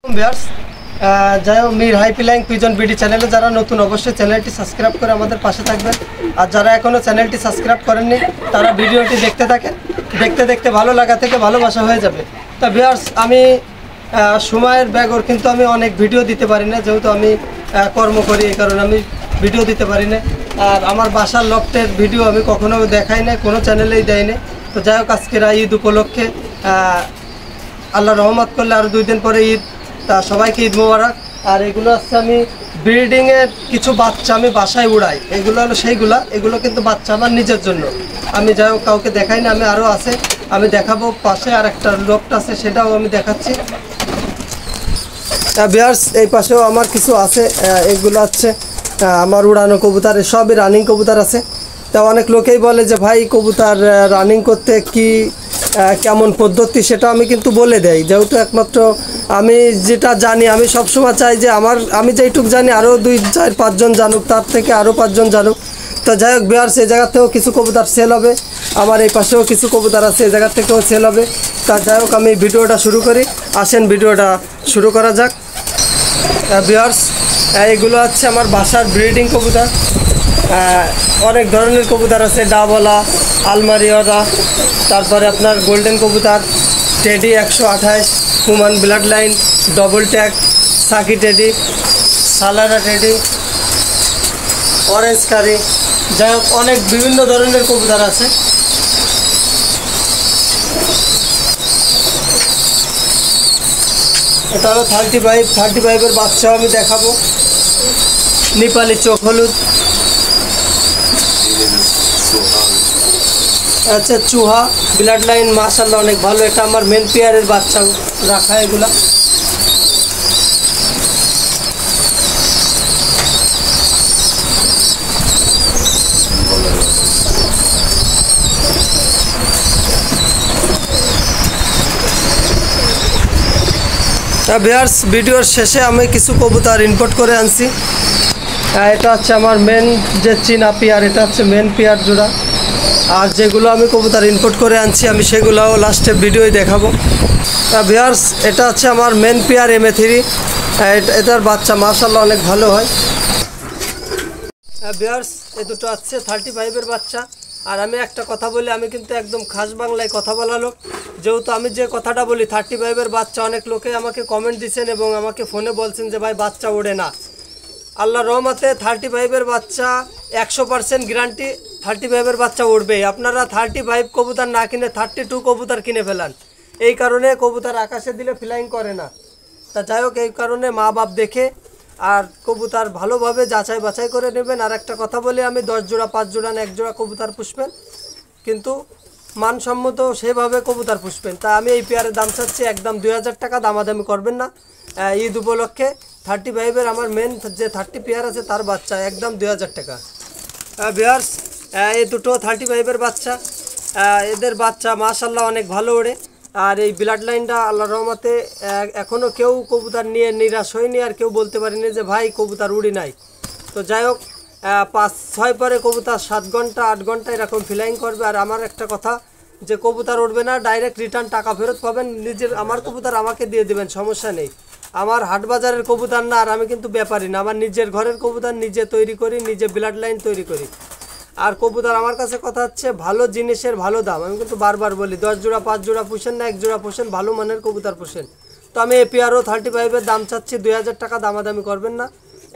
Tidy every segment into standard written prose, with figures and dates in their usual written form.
Viewers যাই হোক Mir hi flying pigeon BD চ্যানেলে যারা নতুন অবশ্যই চ্যানেলটি সাবস্ক্রাইব করে আমাদের পাশে থাকবেন। আর যারা এখনও চ্যানেলটি সাবস্ক্রাইব করেননি তারা ভিডিওটি দেখতে থাকেন, দেখতে দেখতে ভালো লাগা থেকে ভালোবাসা হয়ে যাবে। তা ভিউয়ার্স আমি সময়ের ব্যাগর কিন্তু আমি অনেক ভিডিও দিতে পারি না, যেহেতু আমি কর্ম করি, এই কারণে আমি ভিডিও দিতে পারি না। আর আমার বাসার লফটের ভিডিও আমি কখনো দেখাই না, কোনো চ্যানেলেই দেয় না। তো যাই হোক আজকের ঈদ উপলক্ষে আল্লাহ রহমত করলে আরও 2 দিন পরে ঈদ, তা সবাইকে ঈদ মোবারক। আর এগুলো হচ্ছে আমি ব্রিডিংয়ের কিছু বাচ্চা আমি বাসায় উড়াই, এগুলো হলো সেইগুলা, এগুলো কিন্তু বাচ্চা আমার নিজের জন্য, আমি যাই হোক কাউকে দেখাই না। আমি আরও আছে, আমি দেখাবো, পাশে আর একটা লোকটা আছে সেটাও আমি দেখাচ্ছি। ভিউয়ার্স এই পাশেও আমার কিছু আছে, এগুলো হচ্ছে আমার উড়ানো কবুতর, সবই রানিং কবুতর আছে। তা অনেক লোকেই বলে যে ভাই কবুতর রানিং করতে কি কেমন পদ্ধতি, সেটা আমি কিন্তু বলে দেই, যেহেতু একমাত্র আমি যেটা জানি। আমি সবসময় চাই যে আমি যেইটুক জানি আরও 2-4-5 জন জানুক, তার থেকে আরও 5 জন জানুক। তো যাই হোক ভিউয়ার্স এই জায়গা থেকেও কিছু কবুতর সেল হবে, আমার এই পাশেও কিছু কবুতর আছে, এই জায়গা থেকেও সেল হবে। তা যাই হোক আমি ভিডিওটা শুরু করি, আসেন ভিডিওটা শুরু করা যাক। ভিউয়ার্স এগুলো হচ্ছে আমার বাসার ব্রিডিং কবুতর, অনেক ধরনের কবুতর আছে, ডাবলা, আলমারিওয়ালা, তারপরে আপনার গোল্ডেন কবুতর, teddy 128, human blood line, double tag, সাকি টেডি, সালারা টেডি, অরেঞ্জ কারি, যাই হোক অনেক বিভিন্ন ধরনের কবুতর আছে। এটা হলো 35-এর বাচ্চাও আমি দেখাবো, নেপালি চোখ হলুদ, আচ্ছা চুহা ব্লাড লাইন, মাশাআল্লাহ অনেক ভালো। এটা আমার মেন পেয়ারের বাচ্চা রাখা এগুলা। ভিউয়ার্স ভিডিওর শেষে আমি কিছু কবুতর ইম্পোর্ট করে আনছি, এটা হচ্ছে আমার মেন যে চীনা পেয়ার, এটা হচ্ছে মেন পেয়ার জোড়া। আর যেগুলো আমি কবুতর ইম্পোর্ট করে আনছি আমি সেগুলোও লাস্টে ভিডিওয় দেখাবো। ভিউয়ার্স এটা হচ্ছে আমার মেন পেয়ার MA3, এটার বাচ্চা মাশাআল্লাহ অনেক ভালো হয়। ভিউয়ার্স এই দুটো হচ্ছে 35-এর বাচ্চা। আর আমি একটা কথা বলি, আমি কিন্তু একদম খাস বাংলায় কথা বলা লোক, যেহেতু আমি যে কথাটা বলি 35-এর বাচ্চা, অনেক লোকে আমাকে কমেন্ট দিচ্ছেন এবং আমাকে ফোনে বলছেন যে ভাই বাচ্চা ওড়ে না। আল্লাহ রহমতে 35-এর বাচ্চা 100% গ্যারান্টি 35-এর বাচ্চা উঠবেই। আপনারা 35 কবুতর না কিনে 32 কবুতর কিনে ফেলান, এই কারণে কবুতর আকাশে দিলে ফ্লাইং করে না। তা যাই হোক এই কারণে মা বাপ দেখে আর কবুতর ভালোভাবে যাচাই বাছাই করে নেবেন। আর একটা কথা বলি, আমি 10 জোড়া 5 জোড়া না 1 জোড়া কবুতর পুষবেন, কিন্তু মানসম্মত সেভাবে কবুতর পুষবেন। তা আমি এই পেয়ারের দাম চাচ্ছি একদম 2000 টাকা, দামাদামি করবেন না। ঈদ উপলক্ষে 35-এর আমার মেন যে 30 পেয়ার আছে তার বাচ্চা একদম 2000 টাকা। ভিউয়ার্স এই দুটো 35-এর বাচ্চা, এদের বাচ্চা মাশাআল্লাহ অনেক ভালো ওড়ে। আর এই ব্লাড লাইনটা আল্লাহ রহমতে এখনও কেউ কবুতর নিয়ে নিরাশ হয়নি, আর কেউ বলতে পারেনি যে ভাই কবুতর উড়ি নাই। তো যাই হোক 5-6 পরে কবুতর 7 ঘন্টা 8 ঘন্টা এরকম ফ্লাইং করবে। আর আমার একটা কথা, যে কবুতর উঠবে না ডাইরেক্ট রিটার্ন টাকা ফেরত পাবেন, আমার কবুতর আমাকে দিয়ে দেবেন, সমস্যা নেই। আমার হাট বাজারের কবুতর না, আর আমি কিন্তু ব্যাপারী না, আমার নিজের ঘরের কবুতর নিজে তৈরি করি, নিজে ব্লাড লাইন তৈরি করি। আর কবুতর আমার কাছে কথা হচ্ছে ভালো জিনিসের ভালো দাম, আমি কিন্তু বারবার বলি 10 জোড়া 5 জোড়া পুষেন না, 1 জোড়া পুষেন, ভালো মানের কবুতর পুষেন। তো আমি APRO 35-এর দাম চাচ্ছি 2000 টাকা, দামাদামি করবেন না,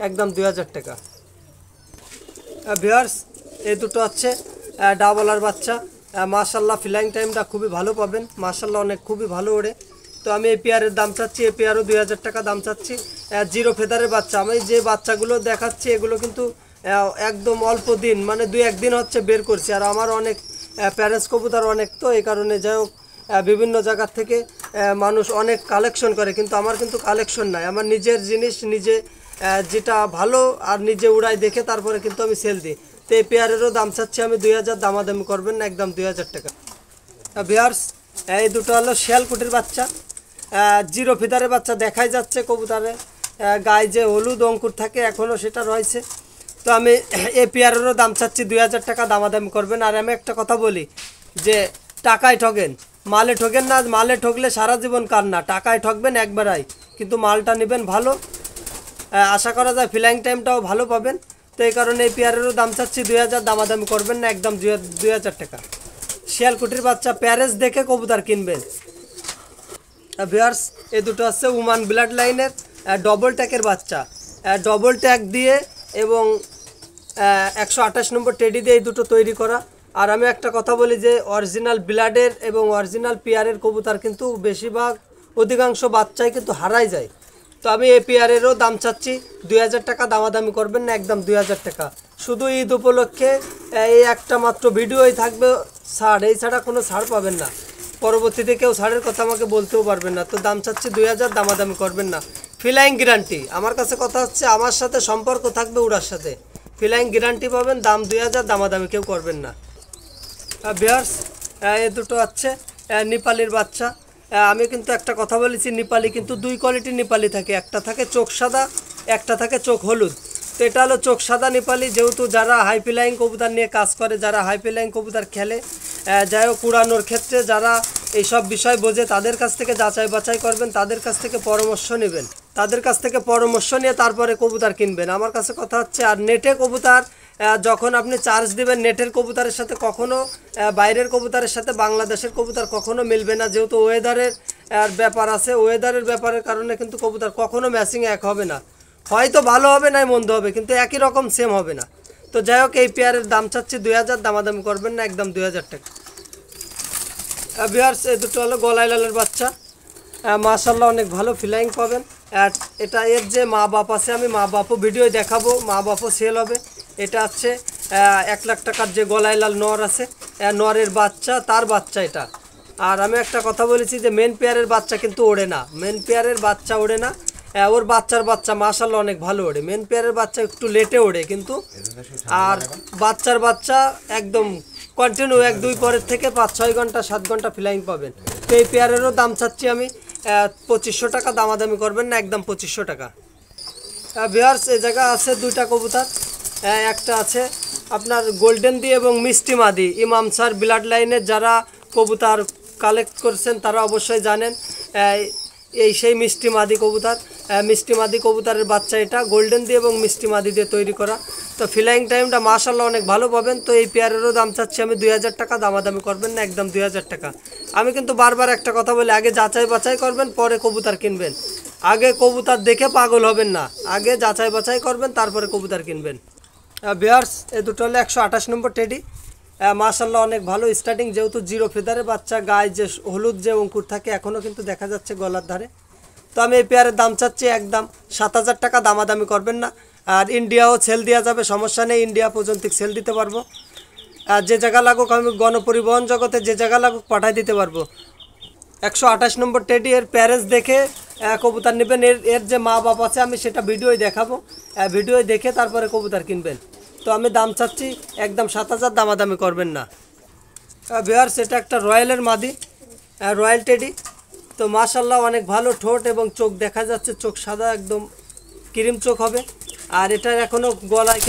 একদম 2000 টাকা। ভিউয়ার্স এই দুটো হচ্ছে ডাবলার বাচ্চা, মাশাআল্লাহ ফ্লাইং টাইমটা খুবই ভালো পাবেন, মাশাআল্লাহ অনেক খুবই ভালো ওড়ে। তো আমি APRের দাম চাচ্ছি, APRও 2000 টাকা দাম চাচ্ছি। জিরো ফেদারের বাচ্চা, আমি যে বাচ্চাগুলো দেখাচ্ছি এগুলো কিন্তু একদম অল্প দিন, মানে 2-1 দিন হচ্ছে বের করছি। আর আমার অনেক প্যারেন্টস কবুতর অনেক, তো এই কারণে যাই হোক বিভিন্ন জায়গার থেকে মানুষ অনেক কালেকশন করে, কিন্তু আমার কিন্তু কালেকশন নাই, আমার নিজের জিনিস নিজে যেটা ভালো আর নিজে উড়াই দেখে তারপরে কিন্তু আমি সেল দিই। তো এই পেয়ারেরও দাম চাচ্ছি আমি 2000, দামাদামি করবেন না, একদম 2000 টাকা। ভিউয়ার্স এই দুটো হলো শিয়ালকুটির বাচ্চা, জিরো ফিদারের বাচ্চা, দেখাই যাচ্ছে কবুতরে গায়ে যে হলুদ অঙ্কুর থাকে এখনও সেটা রয়েছে। তো আমি এই পেয়ারেরও দাম চাচ্ছি 2000 টাকা, দামাদামি করবেন। আর আমি একটা কথা বলি যে টাকায় ঠগেন, মালে ঠগেন না, মালে ঠগলে সারা জীবন কান্না, টাকায় ঠকবেন একবারই। কিন্তু মালটা নেবেন ভালো, আশা করা যায় ফ্লাইং টাইমটাও ভালো পাবেন। তো এই কারণে এই পেয়ারেরও দাম চাচ্ছি 2000, দামাদামি করবেন না, একদম 2000 টাকা। শিয়ালকুটির বাচ্চা প্যারেস দেখে কবুতর কিনবেন। ভিউয়ার্স, এই দুটো হচ্ছে উমান ব্লাড লাইনের ডবল ট্যাগের বাচ্চা, ডবল ট্যাগ দিয়ে এবং 128 নম্বর টেডি দিয়ে এই দুটো তৈরি করা। আর আমি একটা কথা বলি যে অরিজিনাল ব্লাডের এবং অরিজিনাল পেয়ারের কবুতর কিন্তু বেশিরভাগ অধিকাংশ বাচ্চাই কিন্তু হারাই যায়। তো আমি এই পেয়ারেরও দাম চাচ্ছি 2000 টাকা, দামাদামি করবেন না, একদম 2000 টাকা। শুধু ঈদ উপলক্ষে এই একটা মাত্র ভিডিওই থাকবে ছাড়, এই ছাড়া কোনো ছাড় পাবেন না। পরবর্তীতে কেউ ছাড়ের কথা আমাকে বলতেও পারবেন না। তো দাম চাচ্ছি 2000, দামাদামি করবেন না। ফ্লাইং গ্যারান্টি, আমার কাছে কথা হচ্ছে আমার সাথে সম্পর্ক থাকবে ওরার সাথে, ফ্লাইং গ্যারান্টি পাবেন, দাম 2000, দামাদামি কেউ করবেন না। ভিউয়ার্স, এই দুটো হচ্ছে নেপালির বাচ্চা। আমি কিন্তু একটা কথা বলেছি, নেপালি কিন্তু দুই কোয়ালিটির নেপালি থাকে, একটা থাকে চোখ সাদা, একটা থাকে চোখ হলুদ। তো এটা হলো চোখ সাদা নেপালি। যেহেতু যারা হাই ফ্লাইং কবুতর নিয়ে কাজ করে, যারা হাই ফ্লাইং কবুতর খেলে, যাই হোক উড়ানোর ক্ষেত্রে যারা এইসব বিষয় বোঝে, তাদের কাছ থেকে যাচাই বাছাই করবেন, তাদের কাছ থেকে পরামর্শ নেবেন, তাদের কাছ থেকে পরামর্শ নিয়ে তারপরে কবুতর কিনবেন। আমার কাছে কথা হচ্ছে, আর নেটে কবুতর যখন আপনি চার্জ দিবেন, নেটের কবুতরের সাথে কখনো বাইরের কবুতরের সাথে বাংলাদেশের কবুতর কখনো মিলবে না। যেহেতু ওয়েদারের ব্যাপার আছে, ওয়েদারের ব্যাপারের কারণে কিন্তু কবুতর কখনো ম্যাচিং এক হবে না, হয়তো ভালো হবে না মন্দ হবে, কিন্তু একই রকম সেম হবে না। তো যাই হোক, এই পেয়ারের দাম চাচ্ছি 2000, দামাদামি করবেন না, একদম 2000 টাকা। ভিউয়ার্স, এই দুটো হলো গলায় লালের বাচ্চা, মাশাআল্লাহ অনেক ভালো ফ্লাইং পাবেন। এটা এর যে মা বাপ আছে, আমি মা বাপও ভিডিও দেখাবো, মা বাপও সেল হবে। এটা হচ্ছে 1 লাখ টাকার যে গলায় লাল নর আছে, নরের বাচ্চা, তার বাচ্চা এটা। আর আমি একটা কথা বলেছি যে মেন পেয়ারের বাচ্চা কিন্তু ওড়ে না, মেন পেয়ারের বাচ্চা ওড়ে না, ওর বাচ্চার বাচ্চা মাশাআল্লাহ অনেক ভালো ওড়ে। মেন পেয়ারের বাচ্চা একটু লেটে ওড়ে কিন্তু, আর বাচ্চার বাচ্চা একদম কন্টিনিউ 1-2 পরের থেকে 5-6 ঘন্টা 7 ঘন্টা ফ্লাইং পাবেন। তো এই পেয়ারেরও দাম চাচ্ছি আমি 2500 টাকা, দামাদামি করবেন না, একদম 2500 টাকা। ভিউয়ার্স, এই জায়গা আছে দুইটা কবুতর, একটা আছে আপনার গোল্ডেন দি এবং মিষ্টি মাদি। ইমাম স্যার ব্লাড লাইনের যারা কবুতর কালেক্ট করছেন তারা অবশ্যই জানেন, এই সেই মিষ্টি মাদি কবুতর, মিষ্টি মাদি কবুতরের বাচ্চা এটা, গোল্ডেন দিয়ে এবং মিষ্টি মাদি দিয়ে তৈরি করা। তো ফ্লাইং টাইমটা মাশাআল্লাহ অনেক ভালো পাবেন। তো এই পেয়ারেরও দাম চাচ্ছি আমি 2000 টাকা, দামাদামি করবেন না, একদম 2000 টাকা। আমি কিন্তু বারবার একটা কথা বলি, আগে যাচাই বাছাই করবেন, পরে কবুতর কিনবেন। আগে কবুতর দেখে পাগল হবেন না, আগে যাচাই বাছাই করবেন, তারপরে কবুতর কিনবেন। ভিউয়ার্স, এই দুটো হলো 128 নম্বর টেডি, মাশাআল্লাহ অনেক ভালো স্টার্টিং। যেহেতু জিরো ফেদারের বাচ্চা, গায়ে যে হলুদ যে অঙ্কুর থাকে এখনও কিন্তু দেখা যাচ্ছে গলার ধারে। তো আমি এই পেয়ারের দাম চাচ্ছি একদম 7000 টাকা, দামাদামি করবেন না। আর ইন্ডিয়াও সেল দেওয়া যাবে, সমস্যা নেই, ইন্ডিয়া পর্যন্ত সেল দিতে পারবো। আর যে জায়গা লাগুক, আমি গণপরিবহন জগতে যে জায়গা লাগুক পাঠাই দিতে পারবো। 128 নম্বর টেডি, এর প্যারেস দেখে কবুতর নেবেন। এর যে মা বাপ আছে আমি সেটা ভিডিওই দেখাবো, ভিডিও দেখে তারপরে কবুতর কিনবেন। তো আমি দাম চাচ্ছি একদম 7000, দামাদামি করবেন না। ভিউয়ার্স, এটা একটা রয়্যালের মাদি, রয়্যাল টেডি। তো মাশাআল্লাহ অনেক ভালো ঠোঁট এবং চোখ দেখা যাচ্ছে, চোখ সাদা একদম ক্রিম চোখ হবে। আর এটার এখনও গলায়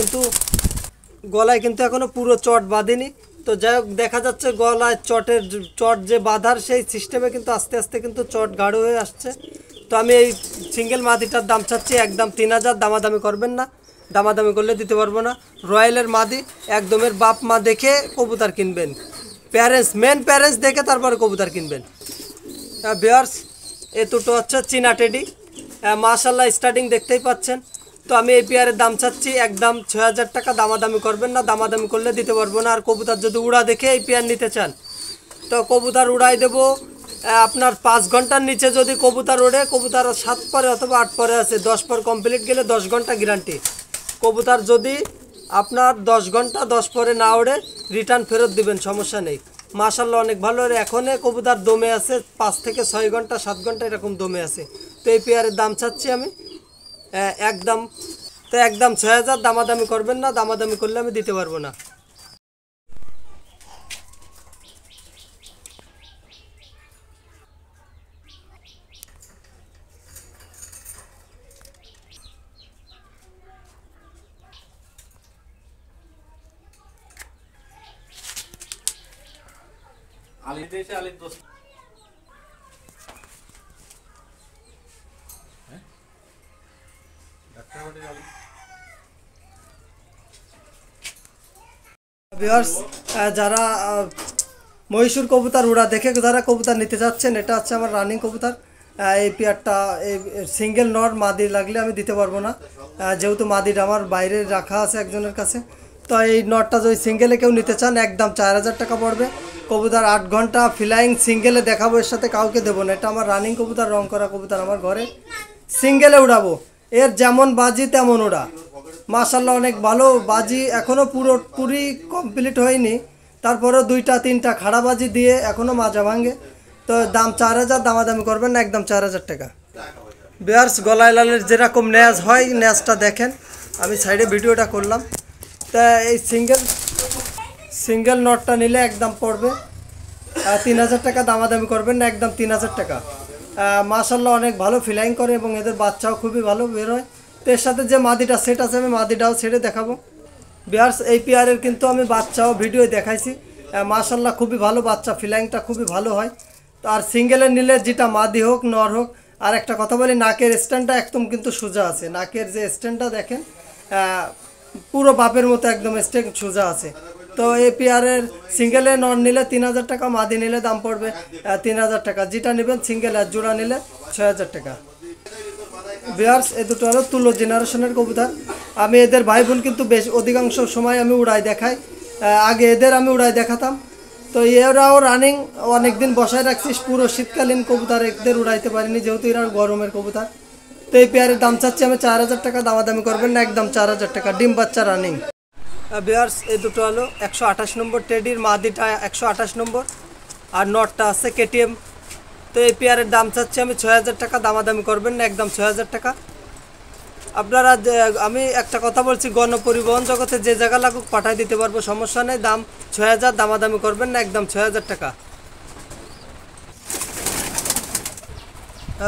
কিন্তু এখনও পুরো চট বাঁধেনি। তো যাই হোক, দেখা যাচ্ছে গলায় চট যে বাঁধার সেই সিস্টেমে কিন্তু আস্তে আস্তে কিন্তু চট গাঢ় হয়ে আসছে। তো আমি এই সিঙ্গেল মাদিটার দাম চাচ্ছি একদম 3000, দামাদামি করবেন না, দামাদামি করলে দিতে পারবো না। রয়্যালের মাদি, একদমের বাপ মা দেখে কবুতর কিনবেন, প্যারেন্টস মেন প্যারেন্টস দেখে তারপরে কবুতর কিনবেন। ভিউয়ার্স, এ দুটো হচ্ছে চীনা টেডি, মাশাআল্লাহ স্টার্টিং দেখতেই পাচ্ছেন। তো আমি এই পেয়ারের দাম চাচ্ছি একদম 6000 টাকা, দামাদামি করবেন না, দামাদামি করলে দিতে পারবো না। আর কবুতর যদি উড়া দেখে এই পেয়ার নিতে চান তো কবুতর উড়াই দেবো আপনার 5 ঘন্টার নিচে। যদি কবুতর ওড়ে, কবুতর 7 পরে অথবা 8 পরে আছে, 10 পর কমপ্লিট গেলে 10 ঘন্টা গ্যারান্টি। কবুতর যদি আপনার 10 ঘন্টা 10 পরে না ওড়ে, রিটার্ন ফেরত দিবেন, সমস্যা নেই। মাশাআল্লাহ অনেক ভালো, এখনই কবুতর দমে আছে, 5 থেকে 6 ঘন্টা 7 ঘন্টা এরকম দমে আছে। তো এই পেয়ারের দাম চাচ্ছি আমি একদম 6000, দামাদামি করবেন না, দামাদামি করলে আমি দিতে পারবো না। ভিউয়ার্স, যারা মহীশূর কবুতর উড়া দেখে যারা কবুতর নিতে যাচ্ছেন, এটা হচ্ছে আমার রানিং কবুতর। এই পেয়ারটা এই সিঙ্গেল নর মাদি লাগলে আমি দিতে পারবো না, যেহেতু মাদিটা আমার বাইরে রাখা আছে একজনের কাছে। তো এই নটটা যদি সিঙ্গেলে কেউ নিতে চান একদম 4000 টাকা পড়বে। কবুতর 8 ঘন্টা ফ্লাইং সিঙ্গেলে দেখাবো, এর সাথে কাউকে দেবো না। এটা আমার রানিং কবুতর, রং করা কবুতর, আমার ঘরে সিঙ্গেলে উড়াবো। এর যেমন বাজি তেমন ওড়া, মাশাল্লাহ অনেক ভালো বাজি। এখনও পুরোপুরি কমপ্লিট হয়নি, তারপরেও 2টা 3টা খাড়া বাজি দিয়ে এখনও মাজা ভাঙে। তো দাম 4000, দামাদামি করবেন না, একদম 4000 টাকা। ভিউয়ার্স, গলায় লালের যেরকম ন্যাজ হয়, ন্যাজটা দেখেন, আমি সাইডে ভিডিওটা করলাম। তা এই সিঙ্গেল নটটা নিলে একদম পড়বে 3000 টাকা, দামাদামি করবেন না, একদম 3000 টাকা। মাশাল্লাহ অনেক ভালো ফ্লাইং করে এবং এদের বাচ্চাও খুবই ভালো বের হয়। তো এর সাথে যে মাদিটা সেট আছে, আমি মাদিটাও ছেড়ে দেখাবো। ভিউয়ার্স, এই পেয়ারের কিন্তু আমি বাচ্চাও ভিডিও দেখাইছি। মাশাল্লাহ খুবই ভালো বাচ্চা, ফ্লাইংটা খুবই ভালো হয়। তো আর সিঙ্গেলের নিলে যেটা মাদি হোক নর হোক। আর একটা কথা বলি, নাকের স্ট্যান্ডটা একদম কিন্তু সোজা আছে। নাকের যে স্ট্যান্ডটা দেখেন, পুরো বাপের মতো একদম স্ট্যান্ড সোজা আছে। তো এই পেয়ারের সিঙ্গেলে নর নিলে 3000 টাকা, মাদি নিলে দাম পড়বে 3000 টাকা। যেটা নেবেন সিঙ্গেল, আর জোড়া নিলে 6000 টাকা। ভিউয়ার্স, এই দুটো হলো তুলো জেনারেশনের কবুতর। আমি এদের ভাই বোন কিন্তু বেশ অধিকাংশ সময় আমি উড়াই দেখাই। আগে এদের আমি উড়াই দেখাতাম। তো এরাও রানিং অনেক দিন বসায় রাখছি, পুরো শীতকালীন কবুতর এদের উড়াইতে পারিনি, যেহেতু এরা গরমের কবুতর। তো এই পেয়ারের দাম চাচ্ছি আমি 4000 টাকা, দামাদামি করবেন না, একদম 4000 টাকা। ডিম বাচ্চা রানিং। ভিউয়ার্স, এই দুটো হলো 128 নম্বর টেডির, মাদিটা 128 নম্বর, আর নটটা আছে কেটিএম। তো এই পেয়ারের দাম চাচ্ছি আমি 6000 টাকা, দামাদামি করবেন না, একদম 6000 টাকা। আপনারা আমি একটা কথা বলছি, গণপরিবহন জগতে যে জায়গা লাগুক পাঠাই দিতে পারবো, সমস্যা নেই। দাম 6000, দামাদামি করবেন না, একদম 6000 টাকা।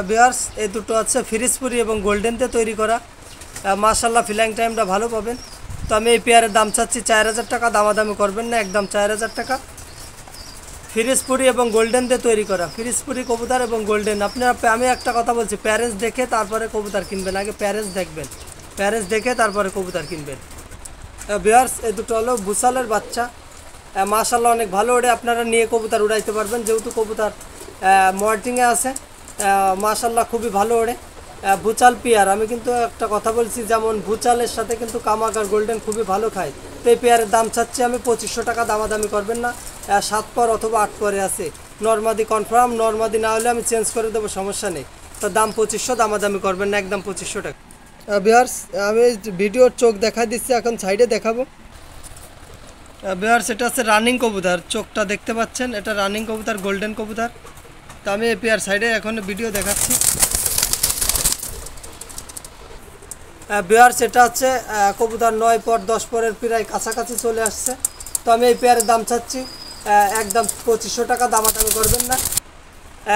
ভিউয়ার্স, এই দুটো আছে ফিরিজপুরি এবং গোল্ডেনতে তৈরি করা। মাশাল্লাহ ফ্লাইং টাইমটা ভালো পাবেন। তো আমি এই পেয়ারের দাম চাচ্ছি 4000 টাকা, দামাদামি করবেন না, একদম 4000 টাকা। ফিরিজপুরি এবং গোল্ডেন দিয়ে তৈরি করা, ফিরিজপুরি কবুতর এবং গোল্ডেন। আপনারা, আমি একটা কথা বলছি, প্যারেন্টস দেখে তারপরে কবুতর কিনবেন, আগে প্যারেন্টস দেখবেন, প্যারেন্টস দেখে তারপরে কবুতর কিনবেন। ভিউয়ার্স, এই দুটো হলো বুসালের বাচ্চা। মাশাল্লাহ অনেক ভালো ওড়ে, আপনারা নিয়ে কবুতর উড়াইতে পারবেন, যেহেতু কবুতর মল্টিংয়ে আছে। মাশাল্লাহ খুবই ভালো ওড়ে। ভুচাল পেয়ার, আমি কিন্তু একটা কথা বলছি, যেমন ভুচালের সাথে কিন্তু কামাক আর গোল্ডেন খুবই ভালো খায়। তো এই পেয়ারের দাম চাচ্ছি আমি 2500 টাকা, দামাদামি করবেন না। 7 পর অথবা 8 পরে আছে, নর্মাদি কনফার্ম, নর্মাদি না হলে আমি চেঞ্জ করে দেবো, সমস্যা নেই। তো দাম 2500, দামাদামি করবেন না, একদম 2500 টাকা। ভিউয়ার্স, আমি ভিডিওর চোখ দেখাই দিচ্ছি, এখন সাইডে দেখাবো। ভিউয়ার্স, এটা হচ্ছে রানিং কবুতর, চোখটা দেখতে পাচ্ছেন, এটা রানিং কবুতর, গোল্ডেন কবুতর। তো আমি এই পেয়ার সাইডে এখন ভিডিও দেখাচ্ছি। ভিউয়ার্স, এটা হচ্ছে কবুতর 9 পর 10 পরের প্রায় কাছাকাছি চলে আসছে। তো আমি এই পেয়ারের দাম চাচ্ছি একদম 2500 টাকা, দামাদামি করবেন না,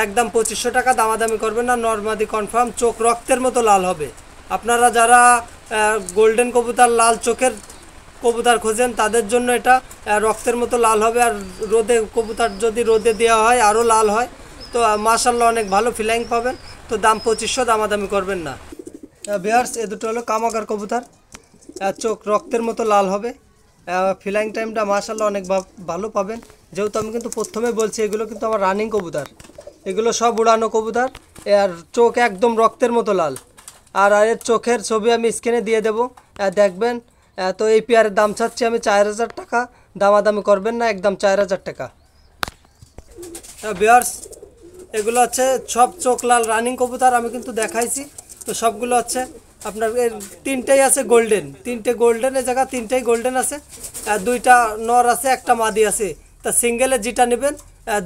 একদম 2500 টাকা, দামাদামি করবেন না। নর্মাদি কনফার্ম, চোখ রক্তের মতো লাল হবে। আপনারা যারা গোল্ডেন কবুতর, লাল চোখের কবুতর খোঁজেন, তাদের জন্য এটা রক্তের মতো লাল হবে। আর রোদে কবুতর যদি রোদে দেওয়া হয় আরও লাল হয়। তো মাশাল্লাহ অনেক ভালো ফ্লাইং পাবেন। তো দাম 2500, দামাদামি করবেন না। ভিউয়ার্স, এ দুটো হলো কামাকার কবুতর, চোখ রক্তের মতো লাল হবে। ফ্লাইং টাইমটা মাশাল্লাহ অনেক ভালো পাবেন। যেহেতু আমি কিন্তু প্রথমে বলছি, এগুলো কিন্তু আমার রানিং কবুতর, এগুলো সব উড়ানো কবুতর। আর চোখ একদম রক্তের মতো লাল। আর এর চোখের ছবি আমি স্ক্রিনে দিয়ে দেবো, দেখবেন। তো এই পেয়ারের দাম চাচ্ছি আমি 4000 টাকা, দামাদামি করবেন না, একদম 4000 টাকা। ভিউয়ার্স, এগুলো হচ্ছে সব চোখ লাল রানিং কবুতর, আমি কিন্তু দেখাইছি। তো সবগুলো হচ্ছে আপনার তিনটেই আছে গোল্ডেন, তিনটে গোল্ডেন, এই জায়গা তিনটেই গোল্ডেন আছে। 2টা নর আছে, একটা মাদি আছে। তা সিঙ্গেলে যেটা নেবেন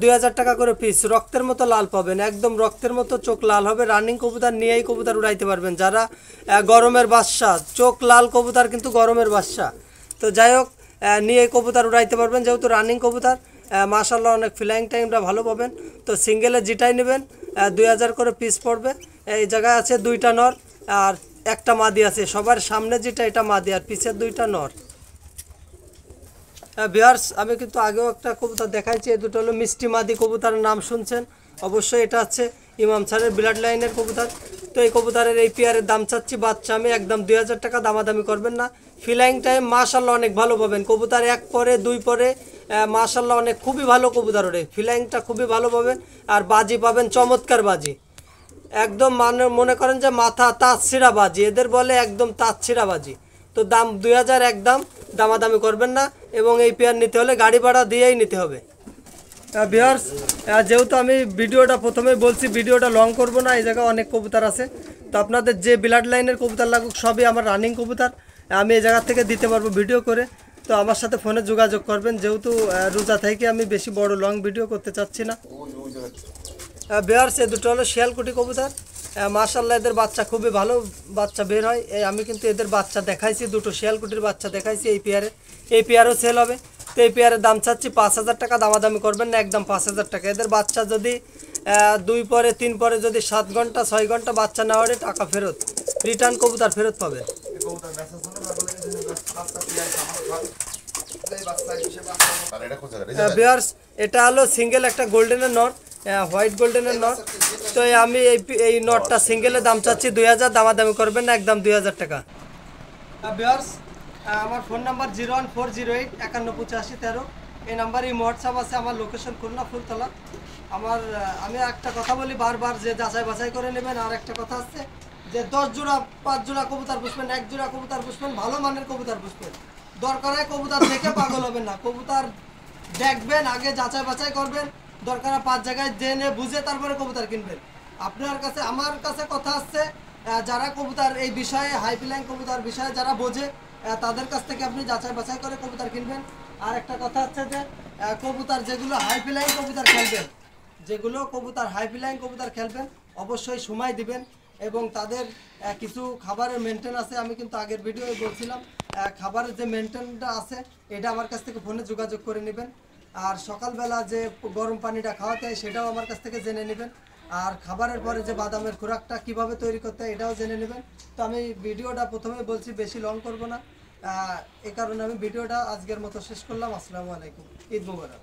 2000 টাকা করে পিস, রক্তের মতো লাল পাবেন, একদম রক্তের মতো চোখ লাল হবে। রানিং কবুতর নিয়েই কবুতর উড়াইতে পারবেন, যারা গরমের বাদশা, চোখ লাল কবুতর কিন্তু গরমের বাদশা। তো যাই হোক, নিয়ে কবুতর উড়াইতে পারবেন, যেহেতু রানিং কবুতর। মাশাল্লাহ অনেক ফ্লাইং টাইমটা ভালো পাবেন। তো সিঙ্গেলে যেটাই নেবেন 2000 করে পিস পড়বে। এই জায়গায় আছে 2টা নর আর একটা মাদি আছে, সবার সামনে যেটা এটা মাদি, আর পিছের 2টা নর। ভিউয়ার্স, আমি কিন্তু আগেও একটা কবুতর দেখাইছি, এই দুটো হলো মিষ্টি মাদি কবুতরের নাম শুনছেন অবশ্যই। এটা হচ্ছে ইমাম স্যারের ব্লাড লাইনের কবুতর। তো এই কবুতরের এই পেয়ারের দাম চাচ্ছি বাচ্চা আমি একদম 2000 টাকা, দামাদামি করবেন না। ফ্লাইং টাইম মাশাল্লাহ অনেক ভালো পাবেন, কবুতর এক পরে দুই পরে মাশাল্লাহ অনেক খুবই ভালো কবুতর ওরে, ফ্লাইংটা খুবই ভালো পাবেন। আর বাজি পাবেন চমৎকার বাজি, একদম মনে করেন যে মাথা তাঁতছিড়া বাজি, এদের বলে একদম তাঁতছিড়া বাজি। তো দাম 2000 একদম, দামাদামি করবেন না। এবং এই পেয়ার নিতে হলে গাড়ি ভাড়া দিয়েই নিতে হবে। ভিউয়ার্স, যেহেতু আমি ভিডিওটা প্রথমেই বলছি ভিডিওটা লং করব না, এই জায়গায় অনেক কবুতর আছে। তো আপনাদের যে ব্লাড লাইনের কবুতর লাগুক সবই আমার রানিং কবুতর, আমি এই জায়গা থেকে দিতে পারবো ভিডিও করে। তো আমার সাথে ফোনে যোগাযোগ করবেন, যেহেতু রোজা থেকে আমি বেশি বড় লং ভিডিও করতে চাচ্ছি না। ভিউয়ার্স, এই দুটো হলো শিয়ালকুটি কবুতর, মাশাআল্লাহ এদের বাচ্চা খুবই ভালো বাচ্চা বের হয়। আমি কিন্তু এদের বাচ্চা দেখাইছি, দুটো শিয়ালকুটির বাচ্চা দেখাইছি এই পেয়ারও সেল হবে। তো এই পেয়ারের দাম চাচ্ছি 5000 টাকা, দামাদামি করবেন না, একদম 5000 টাকা। এদের বাচ্চা যদি 2 পরে 3 পরে যদি 7 ঘন্টা 6 ঘন্টা বাচ্চা না হলে টাকা ফেরত, রিটার্ন কবুতর ফেরত পাবে। ভিউয়ার্স, এটা হলো সিঙ্গেল একটা গোল্ডেনের নট, হোয়াইট গোল্ডেনের নট। তো আমি এই নটটা সিঙ্গেলের দাম চাচ্ছি 2000, দামাদামি করবেন না, একদম 2000 টাকা। ভিউয়ার্স, আমার ফোন নাম্বার 01408518513, এই নাম্বারে হোয়াটসঅ্যাপ আছে। আমার লোকেশন খুলনা ফুলতলা। আমি একটা কথা বলি বারবার, যে যাচাই বাছাই করে নেবেন। আর একটা কথা আছে যে 10 জোড়া 5 জোড়া কবুতর পুষবেন, 1 জোড়া কবুতর পুষবেন, ভালো মানের কবুতর পুষবেন। দরকার হয় কবুতর দেখে পাগল হবেন না, কবুতর দেখবেন আগে, যাচাই বাছাই করবেন, দরকার 5 জায়গায় জেনে বুঝে তারপরে কবুতর কিনবেন। আমার কাছে কথা আছে, যারা কবুতর এই বিষয়ে হাই ফ্লাইং কবুতর বিষয়ে যারা বোঝে, তাদের কাছ থেকে আপনি যাচাই বাছাই করে কবুতর কিনবেন। আর একটা কথা হচ্ছে যে কবুতর যেগুলো হাই ফ্লাইং কবুতর খেলবেন, অবশ্যই সময় দিবেন। এবং তাদের কিছু খাবারের মেনটেন আছে, আমি কিন্তু আগের ভিডিওয়ে বলছিলাম, খাবারের যে মেনটেনটা আছে এটা আমার কাছ থেকে ফোনে যোগাযোগ করে নেবেন। আর সকালবেলা যে গরম পানিটা খাওয়াতে হয় সেটাও আমার কাছ থেকে জেনে নেবেন। আর খাবারের পরে যে বাদামের খোরাকটা কিভাবে তৈরি করতে হয় এটাও জেনে নেবেন। তো আমি ভিডিওটা প্রথমেই বলছি বেশি লং করব না, এই কারণে আমি ভিডিওটা আজকের মতো শেষ করলাম। আসসালামু আলাইকুম, ঈদ মোবারক।